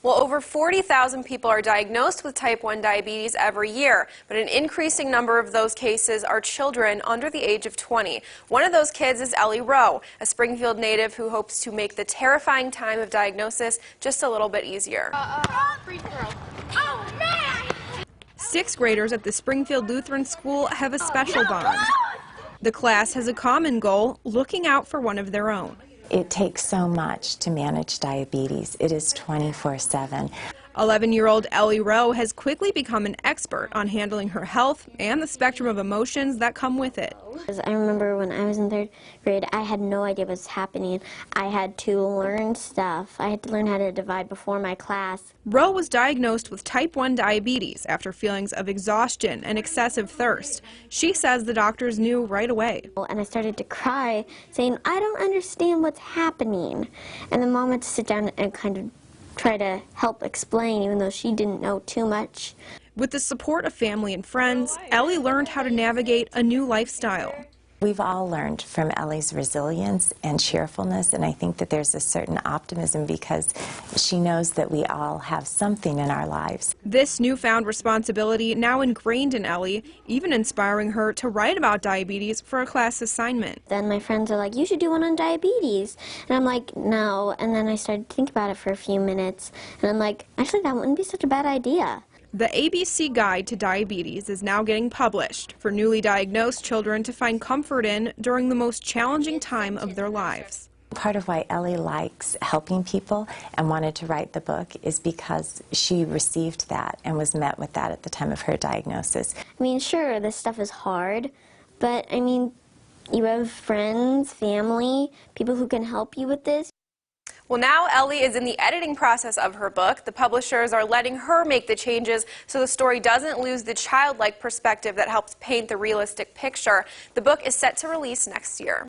Well, over 40,000 people are diagnosed with type 1 diabetes every year, but an increasing number of those cases are children under the age of 20. One of those kids is Ellie Rowe, a Springfield native who hopes to make the terrifying time of diagnosis just a little bit easier. Free throw. Oh, man! Sixth graders at the Springfield Lutheran School have a special bond. The class has a common goal, looking out for one of their own. It takes so much to manage diabetes. It is 24/7. 11-year-old Ellie Rowe has quickly become an expert on handling her health and the spectrum of emotions that come with it. I remember when I was in third grade, I had no idea what was happening. I had to learn stuff. I had to learn how to divide before my class. Rowe was diagnosed with type 1 diabetes after feelings of exhaustion and excessive thirst. She says the doctors knew right away. And I started to cry, saying, I don't understand what's happening. And the mom had to sit down and kind of try to help explain, even though she didn't know too much. With the support of family and friends, Ellie learned how to navigate a new lifestyle. We've all learned from Ellie's resilience and cheerfulness, and I think that there's a certain optimism because she knows that we all have something in our lives. This newfound responsibility now ingrained in Ellie, even inspiring her to write about diabetes for a class assignment. Then my friends are like, you should do one on diabetes. And I'm like, no. And then I started to think about it for a few minutes, and I'm like, actually, that wouldn't be such a bad idea. The ABC Guide to Diabetes is now getting published for newly diagnosed children to find comfort in during the most challenging time of their lives. Part of why Ellie likes helping people and wanted to write the book is because she received that and was met with that at the time of her diagnosis. I mean, sure, this stuff is hard, but I mean, you have friends, family, people who can help you with this. Well, now Ellie is in the editing process of her book. The publishers are letting her make the changes so the story doesn't lose the childlike perspective that helps paint the realistic picture. The book is set to release next year.